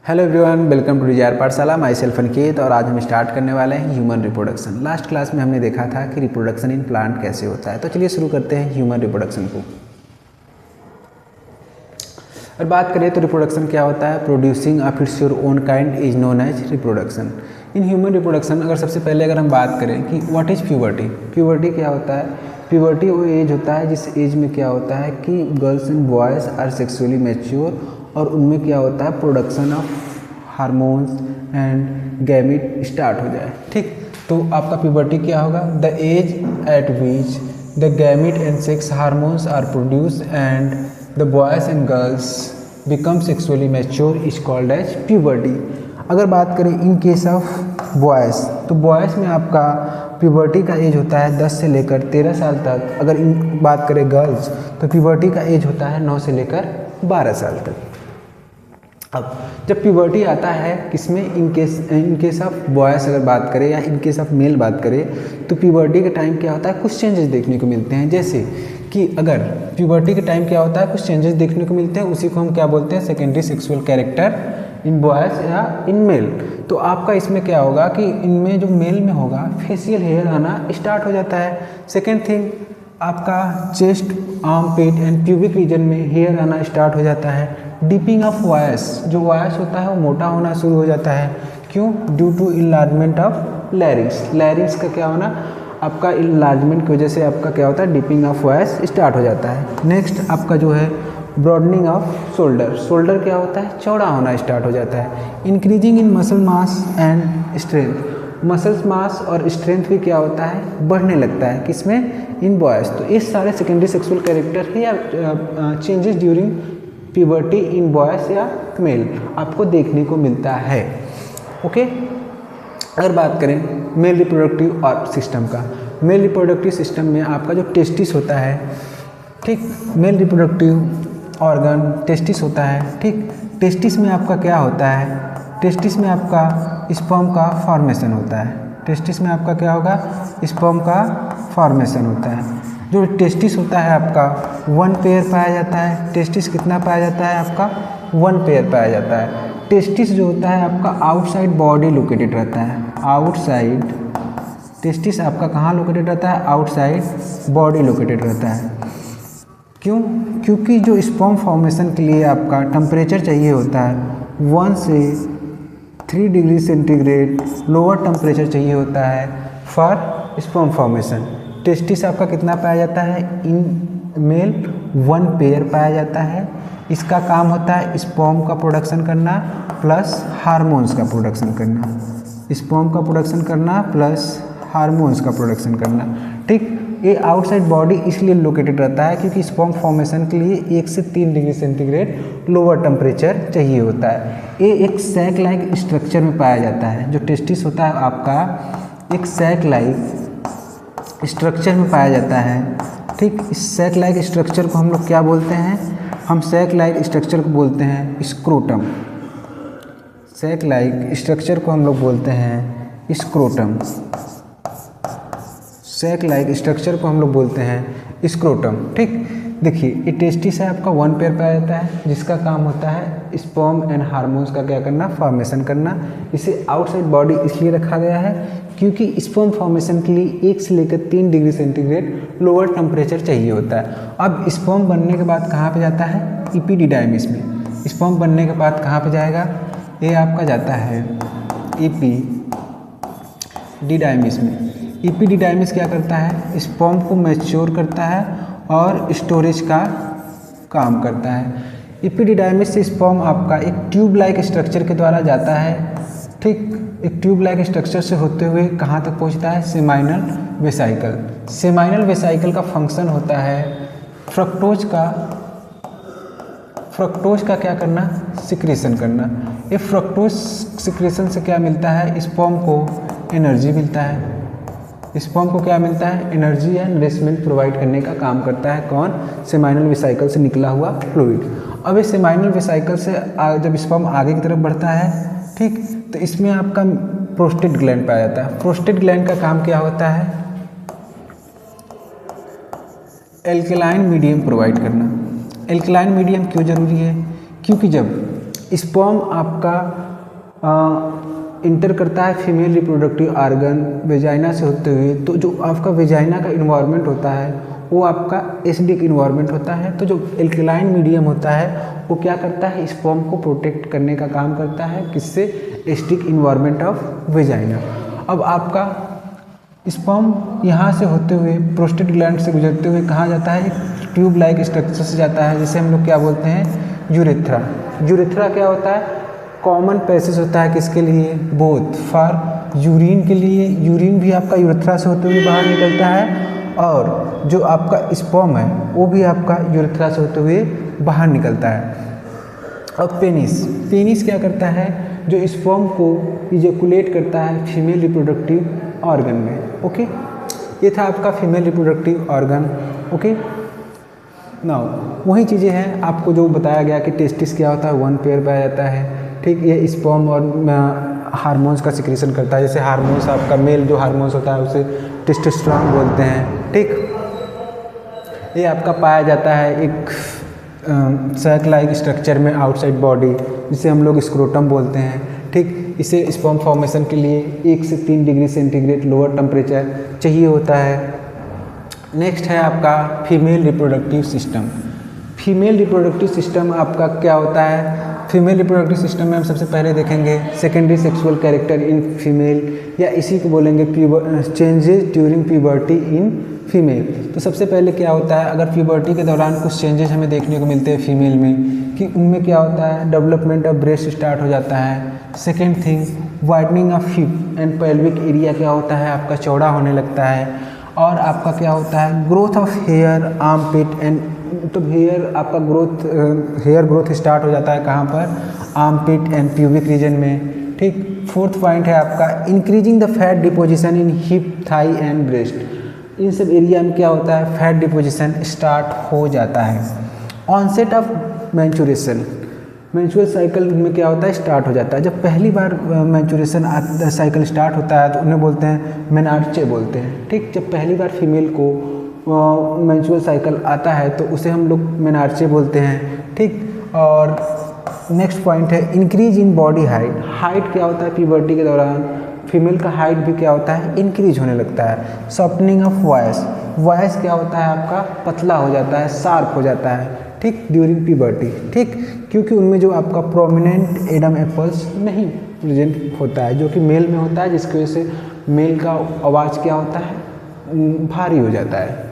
Hello everyone, welcome to desire Pathshala. My self Aniket और आज हम स्टार्ट करने वाले हैं ह्यूमन रिप्रोडक्शन। लास्ट क्लास में हमने देखा था कि रिप्रोडक्शन इन प्लांट कैसे होता है, तो चलिए शुरू करते हैं ह्यूमन रिप्रोडक्शन को। और बात करें तो रिप्रोडक्शन क्या होता है। Producing of its your own kind is known as reproduction. In human reproduction अगर सबसे पहले हम बात करें कि व्हाट इज़ प्यूबर्टी। प्यूबर्टी क्या होता है? प्यूबर्टी वो एज होता है जिस एज में क्या होता है कि girls and boys are sexually mature और उनमें क्या होता है production of hormones and gamete start हो जाए। ठीक, तो आपका प्यूबर्टी क्या होगा? The age at which the gamete and sex hormones are produce and the boys and girls become sexually mature is called as puberty. अगर बात करें इन केस ऑफ बॉयज़, तो बॉयज़ में आपका प्यूबर्टी का एज होता है 10 से लेकर 13 साल तक। अगर इन बात करें गर्ल्स, तो प्यूबर्टी का एज होता है 9 से लेकर 12 साल तक। अब जब प्यूबर्टी आता है किसमें, इन केस ऑफ बॉयज़ अगर बात करें या इन केस ऑफ मेल बात करें, तो प्यूबर्टी के टाइम क्या होता है कुछ चेंजेस देखने को मिलते हैं। जैसे कि अगर प्यूबर्टी के टाइम क्या होता है कुछ चेंजेस देखने को मिलते हैं, उसी को हम क्या बोलते हैं secondary sexual character in boys या इन मेल। तो आपका इसमें क्या होगा कि इनमें जो मेल में होगा फेशियल हेयर आना स्टार्ट हो जाता है। सेकेंड थिंग, आपका chest, armpit and pubic region में हेयर आना स्टार्ट हो जाता है। डीपिंग ऑफ वॉयस, जो वॉयस होता है वो मोटा होना शुरू हो जाता है। क्यों? Due to enlargement of larynx. Larynx का क्या होना, आपका इनलार्जमेंट की वजह से आपका क्या होता है डिपिंग ऑफ वॉयस स्टार्ट हो जाता है। नेक्स्ट आपका जो है ब्रॉडनिंग ऑफ शोल्डर। शोल्डर क्या होता है चौड़ा होना स्टार्ट हो जाता है। Increasing in muscle mass and strength. Muscles mass और स्ट्रेंथ भी क्या होता है बढ़ने लगता है किसमें, इन बॉयज़। तो इस सारे सेकेंडरी सेक्सुअल कैरेक्टर है या चेंजेस ड्यूरिंग प्यूबर्टी इन बॉयज़ या मेल आपको देखने को मिलता है। ओके, अगर बात करें मेल रिप्रोडक्टिव और सिस्टम का, मेल रिप्रोडक्टिव सिस्टम में आपका जो टेस्टिस होता है, ठीक, मेल रिप्रोडक्टिव ऑर्गन टेस्टिस होता है। ठीक, टेस्टिस में आपका क्या होता है, टेस्टिस में आपका स्पर्म का फॉर्मेशन होता है। टेस्टिस में आपका क्या होगा स्पर्म का फॉर्मेशन होता है। जो टेस्टिस होता है आपका 1 पेयर पाया जाता है। टेस्टिस कितना पाया जाता है आपका 1 पेयर पाया जाता है। टेस्टिस जो होता है आपका आउटसाइड बॉडी लोकेटेड रहता है। आउटसाइड टेस्टिस आपका कहाँ लोकेटेड रहता है, आउटसाइड बॉडी लोकेटेड रहता है। क्यों? क्योंकि जो स्पर्म फॉर्मेशन के लिए आपका टेम्परेचर चाहिए होता है 1 से 3 डिग्री सेंटीग्रेड लोअर टेम्परेचर चाहिए होता है फॉर स्पर्म फॉर्मेशन। टेस्टिस आपका कितना पाया जाता है इन मेल 1 पेयर पाया जाता है। इसका काम होता है स्पर्म का प्रोडक्शन करना प्लस हार्मोन्स का प्रोडक्शन करना। स्पर्म का प्रोडक्शन करना प्लस हार्मोन्स का प्रोडक्शन करना। ठीक, ये आउटसाइड बॉडी इसलिए लोकेटेड रहता है क्योंकि स्पर्म फॉर्मेशन के लिए 1 से 3 डिग्री सेंटीग्रेड लोअर टेम्परेचर चाहिए होता है। ये एक सैक लाइक स्ट्रक्चर में पाया जाता है। जो टेस्टिस होता है आपका एक सैक लाइक स्ट्रक्चर में पाया जाता है। ठीक, इस सैक लाइक स्ट्रक्चर को हम लोग क्या बोलते हैं, हम सैक लाइक स्ट्रक्चर को बोलते हैं स्क्रोटम। सैक लाइक स्ट्रक्चर को हम लोग बोलते हैं स्क्रोटम। सैक लाइक स्ट्रक्चर को हम लोग बोलते हैं स्क्रोटम। ठीक, देखिए ये टेस्टिस है आपका 1 पेयर पाया जाता है जिसका काम होता है स्पर्म एंड हार्मोन्स का क्या करना, फॉर्मेशन करना। इसे आउटसाइड बॉडी इसलिए रखा गया है क्योंकि स्पर्म फॉर्मेशन के लिए 1 से लेकर 3 डिग्री सेंटीग्रेड लोअर टेम्परेचर चाहिए होता है। अब स्पर्म बनने के बाद कहाँ पे जाता है, इपिडिडाइमिस में। स्पर्म बनने के बाद कहाँ पे जाएगा, ये आपका जाता है इपिडिडाइमिस में। इपिडिडाइमिस क्या करता है, स्पर्म को मैच्योर करता है और स्टोरेज का काम करता है। इपिडिडाइमिस से स्पर्म आपका एक ट्यूब लाइक स्ट्रक्चर के द्वारा जाता है। ठीक, एक ट्यूब लाइक स्ट्रक्चर से होते हुए कहाँ तक पहुँचता है, सेमाइनल वेसाइकल। सेमाइनल वेसाइकल का फंक्शन होता है फ्रक्टोज का क्या करना, सिक्रेशन करना। ये फ्रक्टोज सिक्रेशन से क्या मिलता है, स्पर्म को एनर्जी मिलता है। स्पर्म को क्या मिलता है, एनर्जी या नरिशमेंट प्रोवाइड करने का काम करता है कौन, सेमाइनल वेसाइकल से निकला हुआ फ्लूइड। अब इस सेमाइनल वेसाइकल से जब स्पर्म आगे की तरफ बढ़ता है, ठीक, तो इसमें आपका प्रोस्टेट ग्लैंड पाया जाता है। प्रोस्टेट ग्लैंड का काम क्या होता है, एल्कलाइन मीडियम प्रोवाइड करना। एल्कलाइन मीडियम क्यों जरूरी है, क्योंकि जब स्पर्म आपका इंटर करता है फीमेल रिप्रोडक्टिव ऑर्गन वेजाइना से होते हुए, तो जो आपका वेजाइना का इन्वायरमेंट होता है वो आपका एसिडिक इन्वायरमेंट होता है। तो जो एल्कलाइन मीडियम होता है वो क्या करता है, स्पर्म को प्रोटेक्ट करने का काम करता है, किससे, एसिडिक इन्वायरमेंट ऑफ वेजाइना। अब आपका स्पर्म यहाँ से होते हुए प्रोस्टेट ग्लैंड से गुजरते हुए कहाँ जाता है, एक ट्यूब लाइक स्ट्रक्चर से जाता है, जिसे हम लोग क्या बोलते हैं, यूरेथ्रा। यूरेथ्रा क्या होता है, कॉमन पैसेज होता है किसके लिए, बोथ फॉर यूरिन के लिए, यूरिन भी आपका यूरेथ्रा से होते हुए बाहर निकलता है, और जो आपका स्पर्म है वो भी आपका यूरेथ्रा से होते हुए बाहर निकलता है। अब पेनिस क्या करता है, जो स्पर्म को इजैकुलेट करता है फीमेल रिप्रोडक्टिव ऑर्गन में। ओके, ये था आपका female reproductive organ. Okay, now वही चीज़ें हैं आपको जो बताया गया कि टेस्टिस क्या होता है, वन पेयर पाया जाता है। ठीक, ये स्पर्म और हार्मोन्स का सिक्रीशन करता है, जैसे हार्मोन्स आपका मेल जो हार्मोन्स होता है उसे टेस्टोस्टेरोन बोलते हैं। ठीक, ये आपका पाया जाता है एक सैक लाइक स्ट्रक्चर में आउटसाइड बॉडी, जिसे हम लोग स्क्रोटम बोलते हैं। ठीक, इसे स्पर्म फॉर्मेशन के लिए 1 से 3 डिग्री सेंटीग्रेड लोअर टेम्परेचर चाहिए होता है। नेक्स्ट है आपका female reproductive system. Female reproductive system आपका क्या होता है, फीमेल रिप्रोडक्टिव सिस्टम में हम सबसे पहले देखेंगे secondary sexual character in female, या इसी को बोलेंगे changes during puberty in female. तो सबसे पहले क्या होता है, अगर प्यूबर्टी के दौरान कुछ चेंजेस हमें देखने को मिलते हैं फीमेल में, कि उनमें क्या होता है, डेवलपमेंट ऑफ ब्रेस्ट स्टार्ट हो जाता है। Second thing, widening of hip and pelvic area क्या होता है, आपका चौड़ा होने लगता है। और आपका क्या होता है, growth of hair, armpit and, तो हेयर आपका ग्रोथ, हेयर ग्रोथ स्टार्ट हो जाता है कहाँ पर, armpit and pubic region में। ठीक, फोर्थ पॉइंट है आपका increasing the fat deposition in hip, thigh and breast. इन सब एरिया में क्या होता है, फैट डिपोजिशन स्टार्ट हो जाता है। ऑनसेट ऑफ मैंचुरेशन, मैंचुरल साइकिल में क्या होता है, स्टार्ट हो जाता है। जब पहली बार मैंचुरेशन साइकिल स्टार्ट होता है तो उन्हें बोलते हैं मेनार्चे बोलते हैं। ठीक, जब पहली बार फीमेल को मैंचुरल साइकिल आता है तो उसे हम लोग मेनार्चे बोलते हैं। ठीक, और नेक्स्ट पॉइंट है increase in body height. Height क्या होता है, प्यूबर्टी के दौरान फीमेल का हाइट भी क्या होता है, इंक्रीज होने लगता है। सॉफ्टनिंग ऑफ वॉइस, वॉइस क्या होता है आपका, पतला हो जाता है, शार्प हो जाता है। ठीक, ड्यूरिंग प्यूबर्टी। ठीक, क्योंकि उनमें जो आपका प्रोमिनेंट एडम एप्पल्स नहीं प्रेजेंट होता है, जो कि मेल में होता है, जिसकी वजह से मेल का आवाज़ क्या होता है, भारी हो जाता है।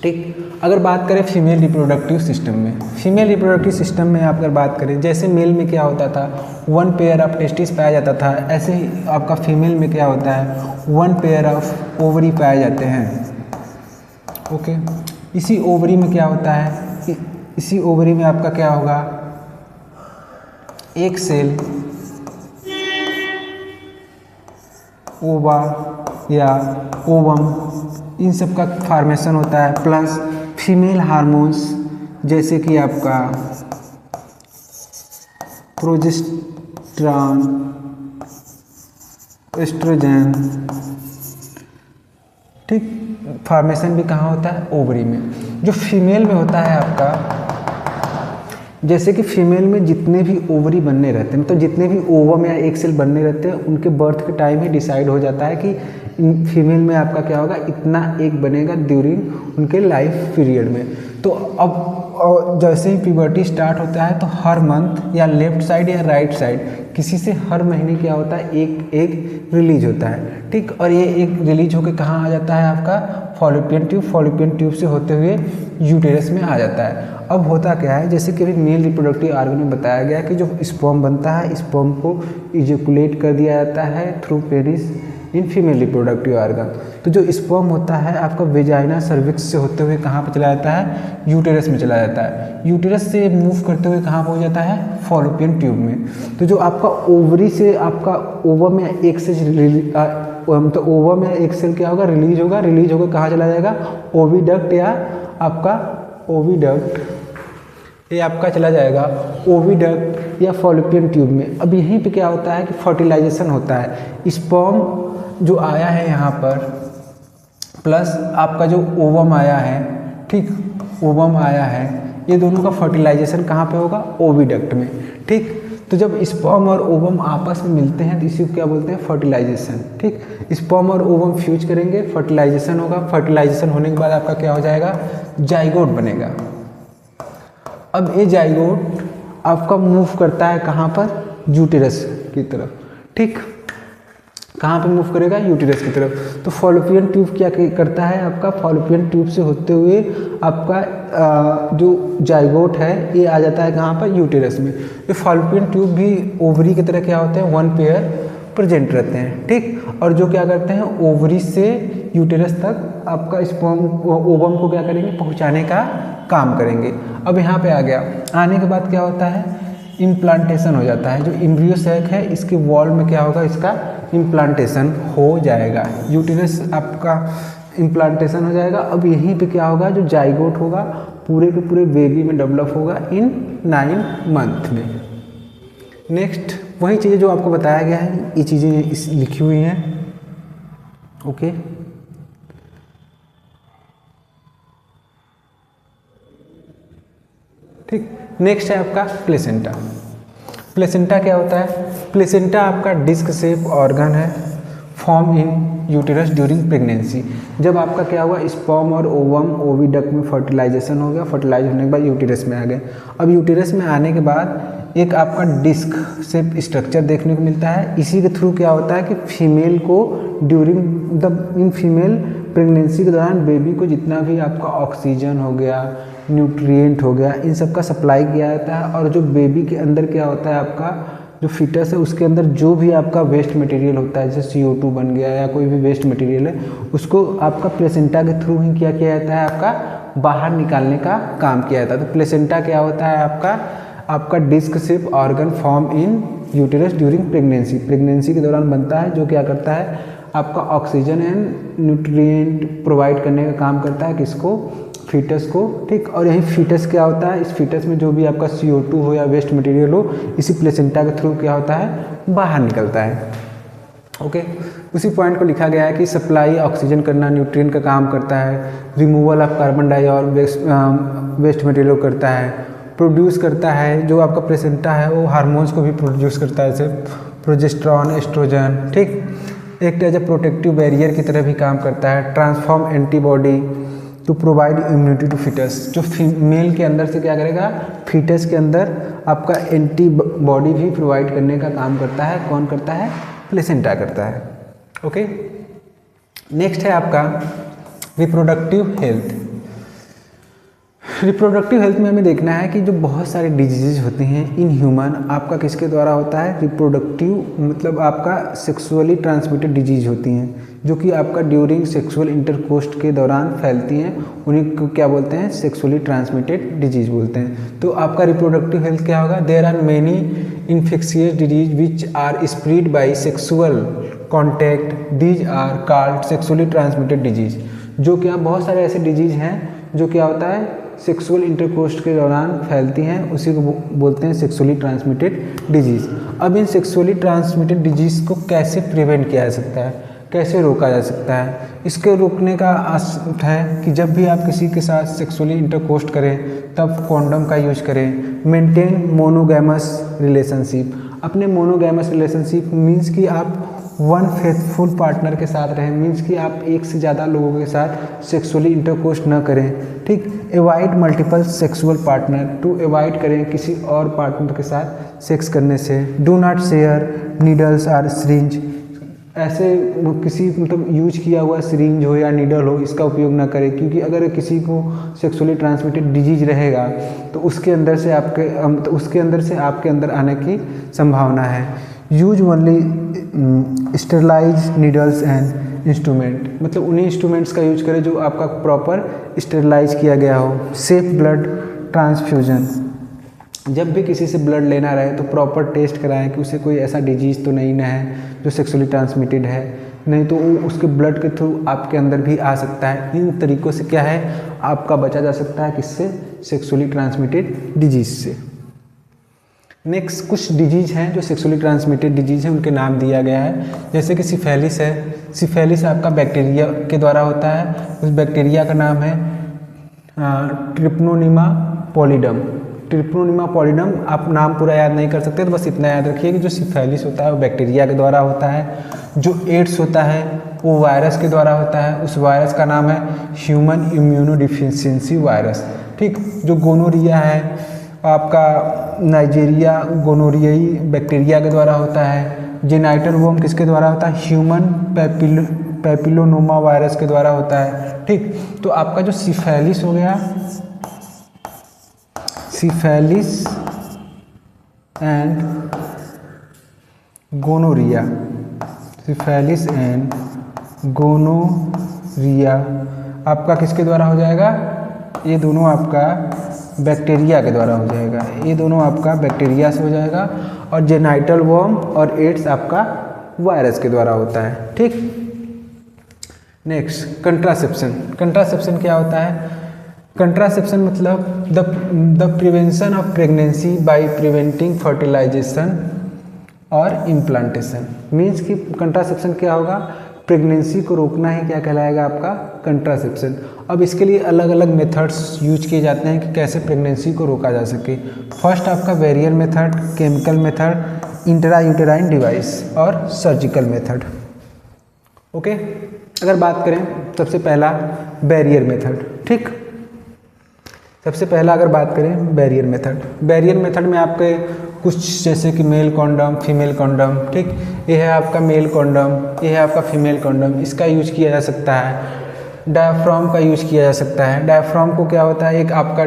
ठीक, अगर बात करें फीमेल रिप्रोडक्टिव सिस्टम में, फीमेल रिप्रोडक्टिव सिस्टम में आप अगर बात करें, जैसे मेल में क्या होता था, 1 पेयर ऑफ टेस्टिस पाया जाता था, ऐसे ही आपका फीमेल में क्या होता है, 1 पेयर ऑफ ओवरी पाए जाते हैं। ओके, इसी ओवरी में क्या होता है, इसी ओवरी में आपका क्या होगा, एक सेल ओवा या ओवम, इन सब का फॉर्मेशन होता है, प्लस फीमेल हार्मोन्स जैसे कि आपका प्रोजेस्टेरॉन, एस्ट्रोजन। ठीक, फॉर्मेशन भी कहाँ होता है, ओवरी में। जो फीमेल में होता है आपका, जैसे कि फीमेल में जितने भी ओवरी बनने रहते हैं, तो जितने भी ओवम या एक सेल बनने रहते हैं, उनके बर्थ के टाइम ही डिसाइड हो जाता है कि फीमेल में आपका क्या होगा, इतना एक बनेगा ड्यूरिंग उनके लाइफ पीरियड में। तो अब जैसे ही प्यूबर्टी स्टार्ट होता है तो हर मंथ या लेफ्ट साइड या राइट साइड किसी से हर महीने क्या होता है, एक एग रिलीज होता है। ठीक, और ये एग रिलीज होकर कहाँ आ जाता है आपका, फॉलोपियन ट्यूब, फॉलोपियन ट्यूब से होते हुए यूटेरस में आ जाता है। अब होता क्या है, जैसे कि अभी मेल रिप्रोडक्टिव ऑर्गन में बताया गया कि जो स्पर्म बनता है, स्पर्म को इजैकुलेट कर दिया जाता है through penis in female reproductive organ. तो जो स्पर्म होता है आपका वेजाइना सर्विक्स से होते हुए कहाँ पर चला जाता है, यूटेरस में चला जाता है। यूटेरस से मूव करते हुए कहाँ पहुँच जाता है, फॉलोपियन ट्यूब में। तो जो आपका ओवरी से आपका ओवम में एक से तो ओवम में एक सेल क्या होगा, रिलीज होगा, रिलीज होकर कहाँ चला जाएगा, ओविडक्ट या आपका ओविडक्ट, ये आपका चला जाएगा ओविडक्ट या फॉलोपियन ट्यूब में। अब यहीं पे क्या होता है कि फर्टिलाइजेशन होता है। स्पर्म जो आया है यहाँ पर, प्लस आपका जो ओवम आया है, ठीक, ओवम आया है, ये दोनों का फर्टिलाइजेशन कहाँ पे होगा, ओविडक्ट में। ठीक, तो जब स्पर्म और ओवम आपस में मिलते हैं तो इसी को क्या बोलते हैं, फर्टिलाइजेशन। ठीक, स्पर्म और ओवम फ्यूज करेंगे, फर्टिलाइजेशन होगा, फर्टिलाइजेशन होने के बाद आपका क्या हो जाएगा, जाइगोट बनेगा। अब ये जाइगोट आपका मूव करता है कहाँ पर, यूटेरस की तरफ। ठीक, कहाँ पे मूव करेगा, यूटेरस की तरफ। तो फॉलोपियन ट्यूब क्या करता है आपका, फॉलोपियन ट्यूब से होते हुए आपका जो जाइगोट है ये आ जाता है कहाँ पर, यूटेरस में। ये फॉलोपियन ट्यूब भी ओवरी की तरह क्या होते हैं, वन पेयर प्रेजेंट रहते हैं। ठीक, और जो क्या करते हैं, ओवरी से यूटेरस तक आपका स्पर्म ओवम को क्या करेंगे, पहुँचाने का काम करेंगे। अब यहाँ पे आ गया, आने के बाद क्या होता है, इम्प्लांटेशन हो जाता है। जो एम्ब्रियो सैक है इसके वॉल में क्या होगा, इसका इम्प्लांटेशन हो जाएगा, यूटेरस आपका इम्प्लांटेशन हो जाएगा। अब यहीं पे क्या होगा, जो जाइगोट होगा पूरे के पूरे बेबी में डेवलप होगा इन 9 मंथ में। नेक्स्ट वही चीज़ें जो आपको बताया गया है, ये चीज़ें इस लिखी हुई हैं। ओके, ठीक। नेक्स्ट है आपका प्लेसेंटा। प्लेसेंटा क्या होता है, प्लेसेंटा आपका डिस्क शेप ऑर्गन है, form in uterus during pregnancy. जब आपका क्या हुआ, स्पर्म और ओवम ओविडक्ट में फर्टिलाइजेशन हो गया, फर्टिलाइज होने के बाद यूटेरस में आ गए। अब यूटेरस में आने के बाद एक आपका डिस्क शेप स्ट्रक्चर देखने को मिलता है। इसी के थ्रू क्या होता है कि फीमेल को during the in female pregnancy के दौरान बेबी को जितना भी आपका ऑक्सीजन हो गया, न्यूट्रिएंट हो गया, इन सब का सप्लाई किया जाता है। और जो बेबी के अंदर क्या होता है, आपका जो फीटस है उसके अंदर जो भी आपका वेस्ट मटेरियल होता है, जैसे CO2 बन गया या कोई भी वेस्ट मटेरियल है, उसको आपका प्लेसेंटा के थ्रू ही क्या किया जाता है, आपका बाहर निकालने का काम किया जाता है। तो प्लेसेंटा क्या होता है, आपका disc shape organ form in uterus during pregnancy. Pregnancy के दौरान बनता है, जो क्या करता है, आपका ऑक्सीजन एंड न्यूट्रिएंट प्रोवाइड करने का काम करता है, किसको, फीटस को। ठीक, और यही फीटस क्या होता है, इस फीटस में जो भी आपका CO2 हो या वेस्ट मटेरियल हो, इसी प्लेसेंटा के थ्रू क्या होता है, बाहर निकलता है। ओके, उसी पॉइंट को लिखा गया है कि सप्लाई ऑक्सीजन करना, न्यूट्रिएंट का काम करता है, removal of carbon dioxide waste material करता है, प्रोड्यूस करता है। जो आपका प्लेसेंटा है वो हार्मोन्स को भी प्रोड्यूस करता है, जैसे प्रोजेस्टेरॉन, एस्ट्रोजन। ठीक, एक एज ए प्रोटेक्टिव बैरियर की तरह भी काम करता है। Transform antibody to provide immunity to foetus. जो फीमेल के अंदर से क्या करेगा, फीटस के अंदर आपका एंटीबॉडी भी प्रोवाइड करने का काम करता है। कौन करता है, प्लेसेंटा करता है। ओके, नेक्स्ट है आपका रिप्रोडक्टिव हेल्थ। रिप्रोडक्टिव हेल्थ में हमें देखना है कि जो बहुत सारे डिजीज़ होते हैं इन ह्यूमन, आपका किसके द्वारा होता है, रिप्रोडक्टिव मतलब आपका सेक्सुअली ट्रांसमिटेड डिजीज होती हैं, जो कि आपका ड्यूरिंग सेक्सुअल इंटरकोर्स के दौरान फैलती हैं। उन्हीं को क्या बोलते हैं, सेक्सुअली ट्रांसमिटेड डिजीज बोलते हैं। तो आपका रिप्रोडक्टिव हेल्थ क्या होगा, there are many infectious disease which are spread by sexual contact, these are called sexually transmitted disease. जो क्या बहुत सारे ऐसे डिजीज हैं जो क्या होता है, सेक्सुअल इंटरकोर्स के दौरान फैलती हैं, उसी को बोलते हैं सेक्सुअली ट्रांसमिटेड डिजीज़। अब इन सेक्सुअली ट्रांसमिटेड डिजीज़ को कैसे प्रिवेंट किया जा सकता है, कैसे रोका जा सकता है, इसके रोकने का है कि जब भी आप किसी के साथ सेक्सुअली इंटरकोर्स करें तब कॉन्डम का यूज करें। Maintain monogamous relationship. अपने मोनोगैमस रिलेशनशिप मीन्स कि आप वन फेथफुल पार्टनर के साथ रहें, मीन्स कि आप एक से ज़्यादा लोगों के साथ सेक्सुअली इंटरकोर्स न करें। ठीक, avoid multiple sexual partner, to avoid करें किसी और पार्टनर के साथ सेक्स करने से। डू नॉट शेयर नीडल्स और सिरिंज। ऐसे किसी मतलब यूज किया हुआ सिरिंज हो या नीडल हो, इसका उपयोग ना करें, क्योंकि अगर किसी को सेक्सुअली ट्रांसमिटेड डिजीज रहेगा तो उसके अंदर से आपके अंदर आने की संभावना है। Use only sterilise needles and instrument, मतलब उन्हीं इंस्ट्रूमेंट्स का यूज करें जो आपका प्रॉपर स्टेरलाइज किया गया हो। Safe blood transfusion. जब भी किसी से ब्लड लेना रहे तो प्रॉपर टेस्ट कराएं कि उसे कोई ऐसा डिजीज़ तो नहीं ना है जो सेक्सुअली ट्रांसमिटेड है, नहीं तो वो उसके ब्लड के थ्रू आपके अंदर भी आ सकता है। इन तरीक़ों से क्या है, आपका बचा जा सकता है किससे, सेक्सुअली ट्रांसमिटेड डिजीज़ से। नेक्स्ट कुछ डिजीज़ हैं जो सेक्सुअली ट्रांसमिटेड डिजीज़ हैं, उनके नाम दिया गया है। जैसे कि सिफेलिस है। सिफेलिस आपका बैक्टीरिया के द्वारा होता है। उस बैक्टीरिया का नाम है ट्रिप्नोनिमा पॉलीडम। ट्रिप्नोनिमा पॉलीडम आप नाम पूरा याद नहीं कर सकते, तो बस इतना याद रखिए कि जो सिफेलिस होता है वो बैक्टीरिया के द्वारा होता है, जो एड्स होता है वो वायरस के द्वारा होता है। उस वायरस का नाम है ह्यूमन इम्यूनोडिफिशियंसी वायरस। ठीक, जो गोनोरिया है आपका नाइजीरिया गोनोरियाई बैक्टीरिया के द्वारा होता है। जेनाइटल वर्म किसके द्वारा होता है? ह्यूमन पैपिलोनोमा वायरस के द्वारा होता है। ठीक, तो आपका जो सिफेलिस हो गया, syphilis and gonorrhoea, syphilis and gonorrhoea आपका किसके द्वारा हो जाएगा? ये दोनों आपका बैक्टीरिया के द्वारा हो जाएगा, ये दोनों आपका बैक्टीरिया से हो जाएगा। और जेनाइटल वर्म और एड्स आपका वायरस के द्वारा होता है। ठीक, नेक्स्ट कंट्रासेप्शन। कंट्रासेप्शन क्या होता है? कंट्रासेप्शन मतलब the prevention of pregnancy by preventing fertilisation और इम्प्लांटेशन। मीन्स कि कंट्रासेप्शन क्या होगा? प्रेगनेंसी को रोकना ही क्या कहलाएगा आपका? कंट्रासेप्शन। अब इसके लिए अलग अलग मेथड्स यूज किए जाते हैं कि कैसे प्रेगनेंसी को रोका जा सके। फर्स्ट आपका barrier method, chemical method, intrauterine device और सर्जिकल मेथड। ओके, अगर बात करें सबसे पहला बैरियर मेथड। ठीक, सबसे पहला अगर बात करें बैरियर मेथड, बैरियर मेथड में आपके कुछ जैसे कि मेल कॉन्डम, फीमेल कॉन्डम। ठीक, ये है आपका मेल कॉन्डम, ये है आपका फीमेल कॉन्डम, इसका यूज किया जा सकता है। डायाफ्राम का यूज किया जा सकता है। डायाफ्राम को क्या होता है? एक आपका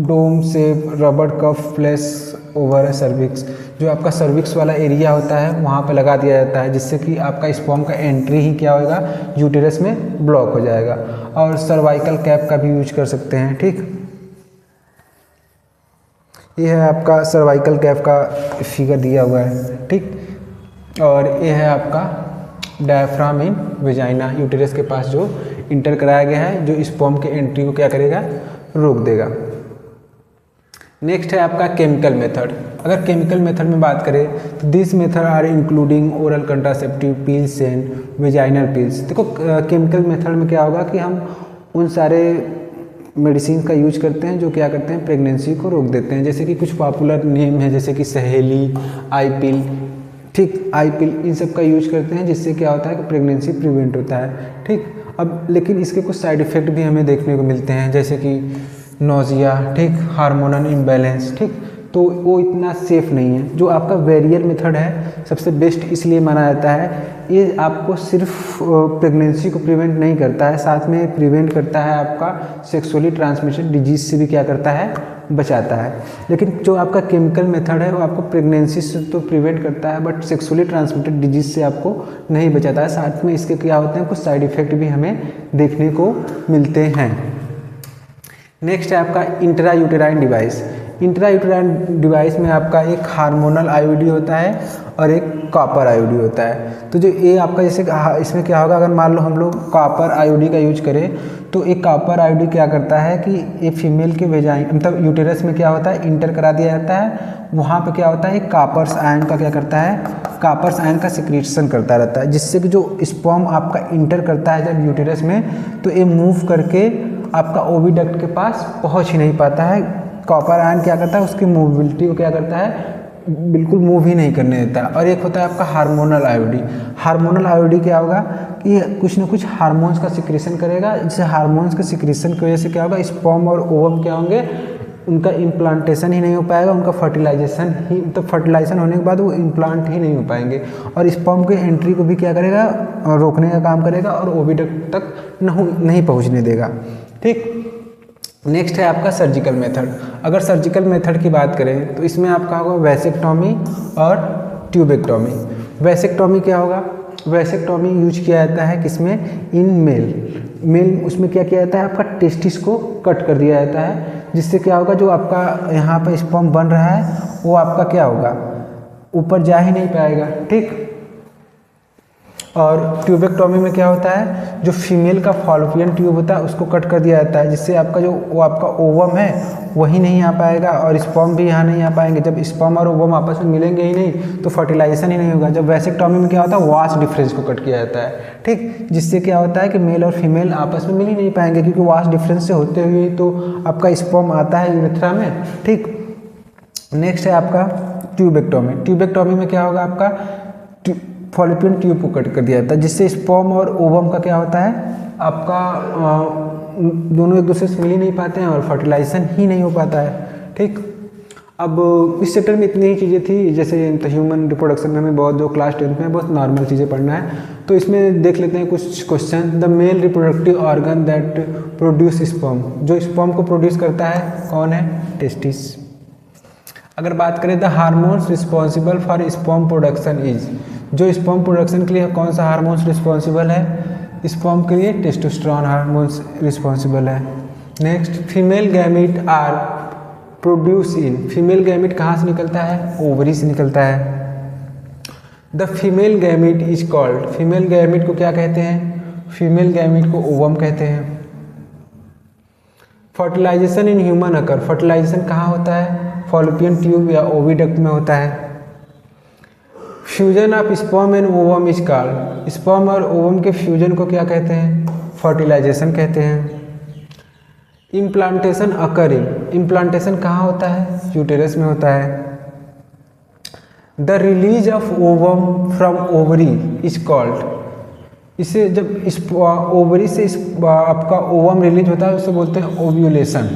डोम से रबर कफ प्लेस ओवर सर्विक्स, जो आपका सर्विक्स वाला एरिया होता है वहाँ पे लगा दिया जाता है, जिससे कि आपका स्पर्म का एंट्री ही क्या होगा? यूटेरस में ब्लॉक हो जाएगा। और सर्वाइकल कैप का भी यूज कर सकते हैं। ठीक, ये है आपका सर्वाइकल कैप का फिगर दिया हुआ है। ठीक, और ये है आपका डायफ्राम इन वेजाइना, यूटेरस के पास जो इंटर कराया गया है, जो स्पर्म के एंट्री को क्या करेगा? रोक देगा। नेक्स्ट है आपका केमिकल मेथड। अगर केमिकल मेथड में बात करें तो this method are including oral contraceptive pills and vaginal pills. देखो केमिकल मेथड में क्या होगा कि हम उन सारे मेडिसिन का यूज करते हैं जो क्या करते हैं? प्रेगनेंसी को रोक देते हैं। जैसे कि कुछ पॉपुलर नेम है जैसे कि सहेली, आई पिल। ठीक, आई पिल इन सब का यूज करते हैं, जिससे क्या होता है कि प्रेगनेंसी प्रिवेंट होता है। ठीक, अब लेकिन इसके कुछ साइड इफ़ेक्ट भी हमें देखने को मिलते हैं, जैसे कि नोजिया, ठीक, हार्मोनल इम्बैलेंस। ठीक, तो वो इतना सेफ नहीं है। जो आपका बैरियर मेथड है सबसे बेस्ट इसलिए माना जाता है, ये आपको सिर्फ प्रेगनेंसी को प्रिवेंट नहीं करता है, साथ में प्रिवेंट करता है आपका सेक्सुअली ट्रांसमिटेड डिजीज से भी क्या करता है? बचाता है। लेकिन जो आपका केमिकल मेथड है वो आपको प्रेगनेंसी से तो प्रिवेंट करता है, बट सेक्सुअली ट्रांसमिटेड डिजीज से आपको नहीं बचाता है। साथ में इसके क्या होते हैं? कुछ साइड इफ़ेक्ट भी हमें देखने को मिलते हैं। नेक्स्ट है आपका इंट्रायूटेराइन डिवाइस। इंट्रायूटेराइन डिवाइस में आपका एक हार्मोनल आईयूडी होता है और एक कॉपर आईयूडी होता है। तो जो ये आपका जैसे इसमें क्या होगा, अगर मान लो हम लोग कॉपर आईयूडी का यूज करें तो एक कॉपर आईयूडी क्या करता है कि एक फीमेल के वेजाइन मतलब यूटेरस में क्या होता है? इंटर करा दिया जाता है। वहाँ पे क्या होता है? कॉपर्स आयन का क्या करता है? कॉपर्स आयन का सिक्रीशन करता रहता है, जिससे कि जो स्पर्म आपका इंटर करता है जब यूटेरस में, तो ये मूव करके आपका ओविडक्ट के पास पहुँच ही नहीं पाता है। कॉपर आयन क्या करता है? उसकी मूवबिलिटी को क्या करता है? बिल्कुल मूव ही नहीं करने देता। और एक होता है आपका हार्मोनल आईयूडी। हार्मोनल आईयूडी क्या होगा कि कुछ ना कुछ हार्मोन्स का सिक्रीशन करेगा, जिससे हार्मोन्स के सिक्रीशन की वजह से क्या होगा? स्पर्म और ओवम क्या होंगे? उनका इम्प्लांटेशन ही नहीं हो पाएगा, उनका फर्टिलाइजेशन ही, तो फर्टिलाइजेशन होने के बाद वो इम्प्लांट ही नहीं हो पाएंगे, और स्पर्म के एंट्री को भी क्या करेगा? रोकने का काम करेगा और ओविडक्ट तक नहीं पहुँचने देगा। ठीक, नेक्स्ट है आपका सर्जिकल मेथड। अगर सर्जिकल मेथड की बात करें तो इसमें आपका होगा वैसेक्टॉमी और ट्यूबेक्टॉमी। वैसेक्टॉमी क्या होगा? वैसेक्टॉमी यूज किया जाता है किसमें? In male. उसमें क्या किया जाता है? आपका टेस्टिस को कट कर दिया जाता है, जिससे क्या होगा? जो आपका यहाँ पर स्पर्म बन रहा है वो आपका क्या होगा? ऊपर जा ही नहीं पाएगा। ठीक, और ट्यूबेक्टोमी में क्या होता है, जो फीमेल का फॉलोपियन ट्यूब होता है उसको कट कर दिया जाता है, जिससे आपका जो वो आपका ओवम है वही नहीं आ पाएगा और स्पर्म भी यहाँ नहीं आ पाएंगे। जब स्पर्म और ओवम आपस में मिलेंगे ही नहीं तो फर्टिलाइजेशन ही नहीं होगा। जब वैसेक्टोमी में क्या होता है, वास्ट डिफरेंस को कट किया जाता है, ठीक, जिससे क्या होता है कि मेल और फीमेल आपस में मिल ही नहीं पाएंगे, क्योंकि वास्ट डिफरेंस से होते हुए तो आपका स्पर्म आता है यूरेथ्रा में, ठीक। नेक्स्ट है आपका ट्यूबेक्टोमी। ट्यूबेक्टोमी में क्या होगा, आपका फॉलोपियन ट्यूब को कट कर दिया जाता है, जिससे स्पर्म और ओवम का क्या होता है, आपका दोनों एक दूसरे से मिल ही नहीं पाते हैं और फर्टिलाइजेशन ही नहीं हो पाता है, ठीक। अब इस चैप्टर में इतनी ही चीज़ें थी, जैसे ह्यूमन रिप्रोडक्शन में हमें बहुत जो क्लास 10th में बहुत नॉर्मल चीज़ें पढ़ना है, तो इसमें देख लेते हैं कुछ question. The male reproductive organ that produce sperm, जो स्पर्म को प्रोड्यूस करता है कौन है, टेस्टिस। अगर बात करें the hormones responsible for sperm production is, जो स्पर्म प्रोडक्शन के लिए कौन सा हार्मोन्स रिस्पॉन्सिबल है, स्पर्म के लिए टेस्टोस्टेरोन हार्मोन्स रिस्पॉन्सिबल है। Next, female gamete are produce in, female gamete कहाँ से निकलता है, ओवरी से निकलता है। The female gamete is called, female gamete को क्या कहते हैं, फीमेल गैमीट को ओवम कहते हैं। Fertilisation in human occur, fertilisation कहाँ होता है, फॉलोपियन ट्यूब या ओविडक्ट में होता है। Fusion of sperm and ovum is called, sperm और ओवम के फ्यूजन को क्या कहते हैं, फर्टिलाइजेशन कहते हैं। इम्प्लांटेशन अकरिंग, इम्प्लांटेशन कहाँ होता है, यूटेरस में होता है। The release of ovum from ovary is called, इसे जब इस ओवरी से इस आपका ओवम रिलीज होता है उसे बोलते हैं ovulation.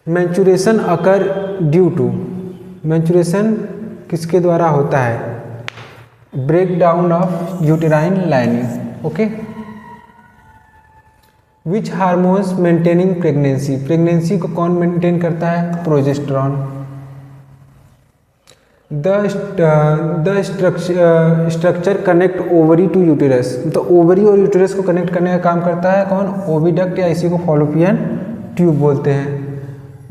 Menstruation occur due to, menstruation किसके द्वारा होता है, break down of uterine lining, okay. Which hormones maintaining pregnancy, pregnancy को कौन मेंटेन करता है, progesterone. The structure connect ovary to uterus, तो ओवरी और यूटेरस को कनेक्ट करने का काम करता है कौन, ओविडक्ट, या इसी को फॉलोपियन ट्यूब बोलते हैं।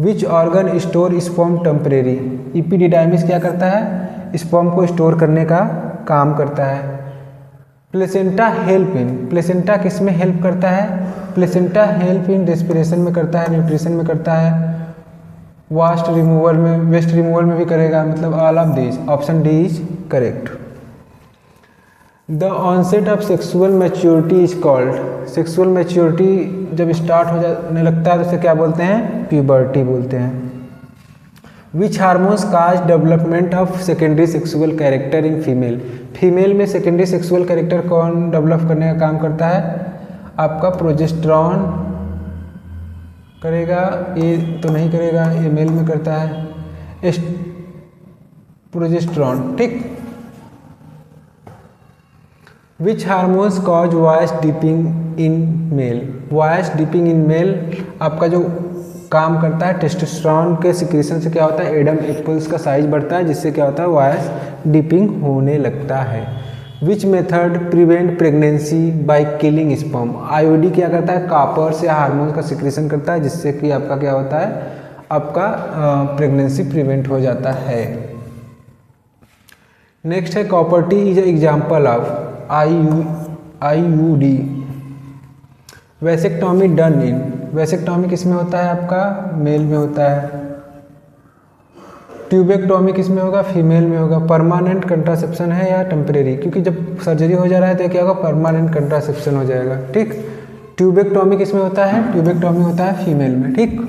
Which organ store sperm temporary, epididymis क्या करता है, स्पर्म को स्टोर करने का काम करता है। प्लेसेंटा हेल्प इन, प्लेसेंटा किस में हेल्प करता है, प्लेसेंटा हेल्प इन रेस्पिरेशन में करता है, न्यूट्रिशन में करता है, वास्ट रिमूवल में, वेस्ट रिमूवल में भी करेगा, मतलब all of this, option D is correct. The onset of sexual maturity is called, sexual maturity जब स्टार्ट हो जाने लगता है तो उसे क्या बोलते हैं, प्यूबर्टी बोलते हैं। विच hormones cause development of secondary sexual character in female, female में सेकेंडरी सेक्सुअल कैरेक्टर कौन डेवलप करने का काम करता है, आपका प्रोजेस्टेरॉन करेगा, ये तो नहीं करेगा, ये मेल में करता है प्रोजेस्टेरॉन, ठीक। Which hormones cause voice dipping in male, voice dipping in male आपका जो काम करता है, टेस्टोस्टेरोन के सिक्रीशन से क्या होता है, एडम एप्पल्स का साइज बढ़ता है, जिससे क्या होता है, वॉइस डिपिंग होने लगता है। Which method prevent pregnancy by killing sperm, IOD क्या करता है, कॉपर से हार्मोन्स का सिक्रीशन करता है, जिससे कि आपका क्या होता है, आपका प्रेगनेंसी प्रिवेंट हो जाता है। नेक्स्ट है copper T is example of IUD. Vasectomy done in, vasectomy किस में होता है, आपका मेल में होता है। ट्यूबेक्टोमी किस में होगा, फीमेल में होगा। परमानेंट कंट्रासेप्शन है या टेम्परेरी, क्योंकि जब सर्जरी हो जा रहा है तो क्या होगा, परमानेंट कंट्रासेप्शन हो जाएगा, ठीक। ट्यूबेक्टोमी किस में होता है, ट्यूबेक्टोमी होता है फीमेल में, ठीक।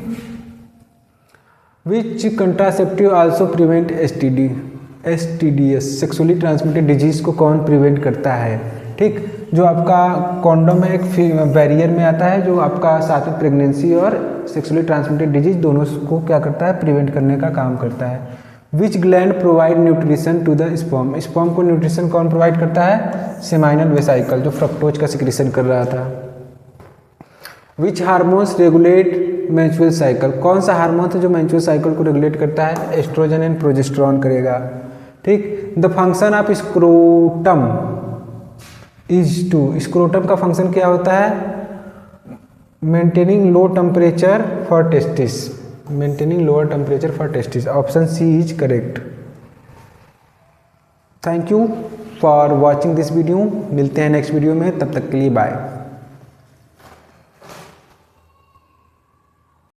Which contraceptive also prevent STDs, sexually transmitted disease को कौन प्रिवेंट करता है, ठीक। जो आपका कॉन्डोम है एक बैरियर में आता है, जो आपका साथ में प्रेगनेंसी और सेक्सुअली ट्रांसमिटेड डिजीज दोनों को क्या करता है, प्रिवेंट करने का काम करता है। Which gland provide nutrition to the sperm, sperm को न्यूट्रिशन कौन प्रोवाइड करता है, सेमाइनल वेसाइकल, जो फ्रक्टोज का सिक्रीशन कर रहा था। Which hormones regulate menstrual cycle, कौन सा हार्मोन है जो मेंस्ट्रुअल साइकिल को रेगुलेट करता है, एस्ट्रोजन एंड प्रोजेस्टेरॉन करेगा, ठीक। The function of scrotum is to, scrotum का फंक्शन क्या होता है, maintaining low temperature for testis, maintaining lower temperature for testis, option C is correct. Thank you. For watching this video. मिलते हैं next video में, तब तक के लिए बाय।